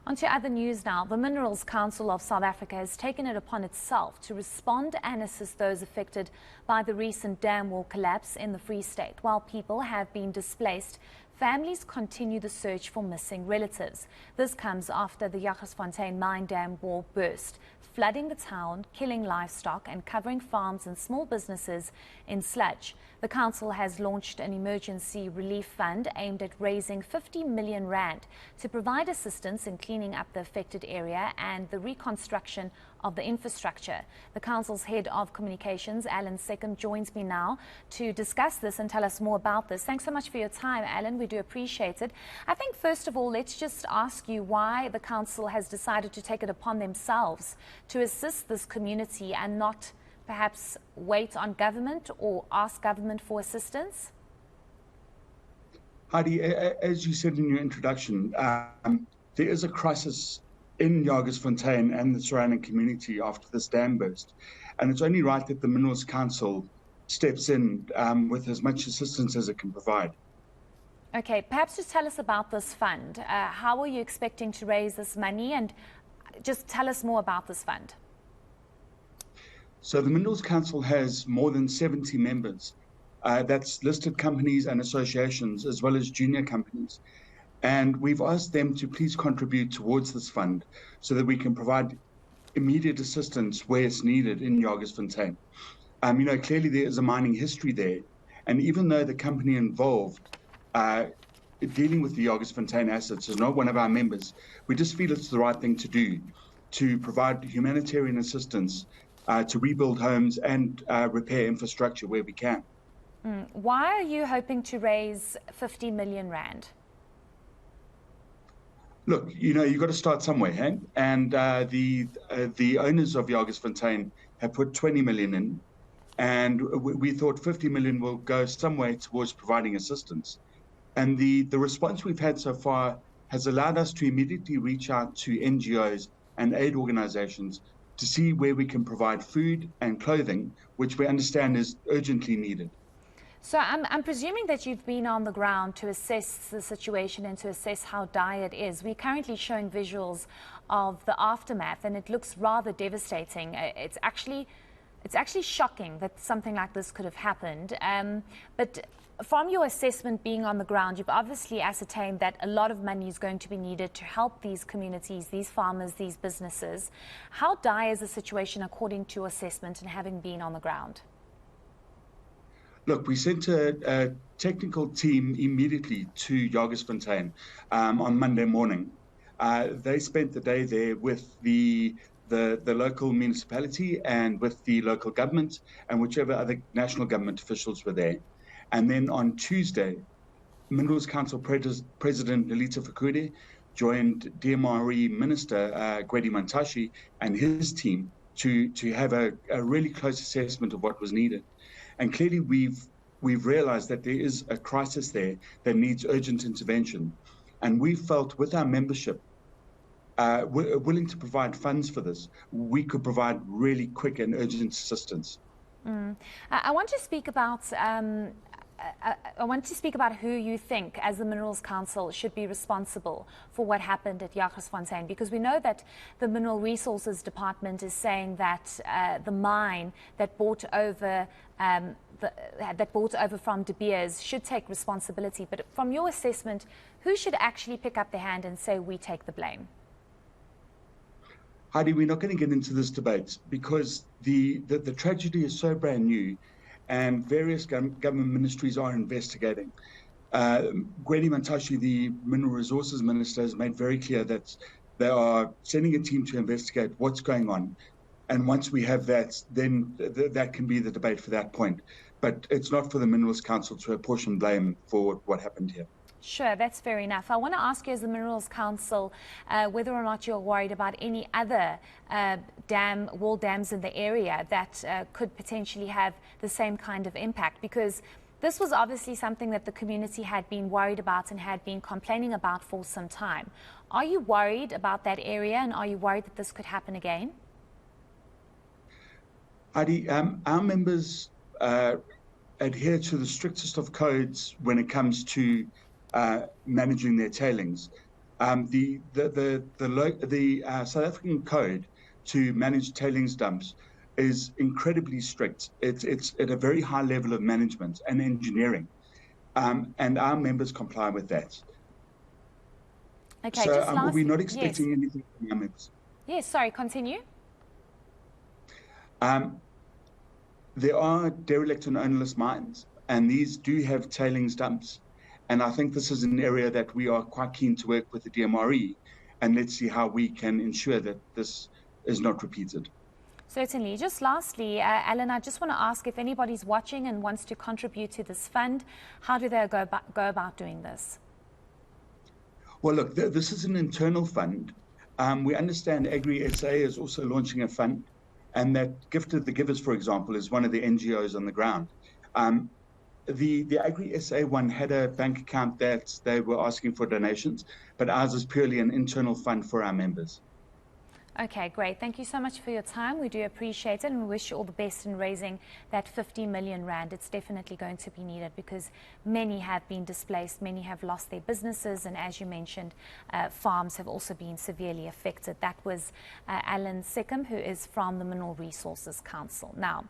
On to other news now. The Minerals Council of South Africa has taken it upon itself to respond and assist those affected by the recent dam wall collapse in the Free State. While people have been displaced, families continue the search for missing relatives. This comes after the Jagersfontein mine dam wall burst, flooding the town, killing livestock and covering farms and small businesses in sludge. The council has launched an emergency relief fund aimed at raising 50 million rand to provide assistance in cleaning up the affected area and the reconstruction of the infrastructure. The council's head of communications, Allan Seccombe, joins me now to discuss this and tell us more about this. Thanks so much for your time, Allan. We do appreciate it. I think first of all, let's just ask you why the council has decided to take it upon themselves to assist this community and not perhaps wait on government or ask government for assistance? Heidi, as you said in your introduction, there is a crisis in Jagersfontein and the surrounding community after this dam burst. And it's only right that the Minerals Council steps in with as much assistance as it can provide. Okay, perhaps just tell us about this fund. How are you expecting to raise this money? And just tell us more about this fund. So the Minerals Council has more than 70 members. That's listed companies and associations, as well as junior companies. And we've asked them to please contribute towards this fund so that we can provide immediate assistance where it's needed in Jagersfontein. Clearly there is a mining history there. And even though the company involved dealing with the Jagersfontein assets is not one of our members, we just feel it's the right thing to do to provide humanitarian assistance to rebuild homes and repair infrastructure where we can. Why are you hoping to raise 50 million rand? Look, you've got to start somewhere, hey? And the owners of Jagersfontein have put 20 million in, and we thought 50 million will go some way towards providing assistance. And the response we've had so far has allowed us to immediately reach out to NGOs and aid organizations to see where we can provide food and clothing, which we understand is urgently needed. So I'm presuming that you've been on the ground to assess the situation and to assess how dire it is. We're currently showing visuals of the aftermath, and it looks rather devastating. It's actually shocking that something like this could have happened. But from your assessment being on the ground, you've obviously ascertained that a lot of money is going to be needed to help these communities, these farmers, these businesses. How dire is the situation according to your assessment and having been on the ground? Look, we sent a technical team immediately to Jagersfontein on Monday morning. They spent the day there with the local municipality and with the local government and whichever other national government officials were there. And then on Tuesday, Minerals Council President Lilita Fakude joined DMRE Minister Gwedi Mantashe and his team to have a really close assessment of what was needed. And clearly we've realized that there is a crisis there that needs urgent intervention. And we felt with our membership, we're willing to provide funds for this. We could provide really quick and urgent assistance. I want to speak about who you think, as the Minerals Council, should be responsible for what happened at Jagersfontein, because we know that the Mineral Resources Department is saying that the mine that bought over from De Beers should take responsibility. But from your assessment, who should actually pick up their hand and say, we take the blame? Heidi, we're not going to get into this debate because the tragedy is so brand new and various government ministries are investigating. Gwedi Mantashe, the Mineral Resources Minister, has made very clear that they are sending a team to investigate what's going on. And once we have that, then that can be the debate for that point. But it's not for the Minerals Council to apportion blame for what happened here. Sure, that's fair enough. I want to ask you, as the Minerals Council, whether or not you're worried about any other wall dams in the area that could potentially have the same kind of impact, because this was obviously something that the community had been worried about and had been complaining about for some time. Are you worried about that area, and are you worried that this could happen again? Heidi, our members adhere to the strictest of codes when it comes to managing their tailings. The South African code to manage tailings dumps is incredibly strict. It's at a very high level of management and engineering, and our members comply with that. Okay, So just last, we're not yes. expecting anything from our members. Yes, sorry, continue. There are derelict and ownerless mines, and these do have tailings dumps. And I think this is an area that we are quite keen to work with the DMRE, and let's see how we can ensure that this is not repeated. Certainly. Just lastly, Allan, I just want to ask if anybody's watching and wants to contribute to this fund, how do they go about doing this? Well, look, this is an internal fund. We understand Agri-SA is also launching a fund, and that Gift of the Givers, for example, is one of the NGOs on the ground. The Agri-SA one had a bank account that they were asking for donations, but ours is purely an internal fund for our members. Okay, great. Thank you so much for your time. We do appreciate it, and we wish you all the best in raising that 50 million rand. It's definitely going to be needed because many have been displaced, many have lost their businesses, and as you mentioned, farms have also been severely affected. That was Allan Seccombe, who is from the Mineral Resources Council. Now,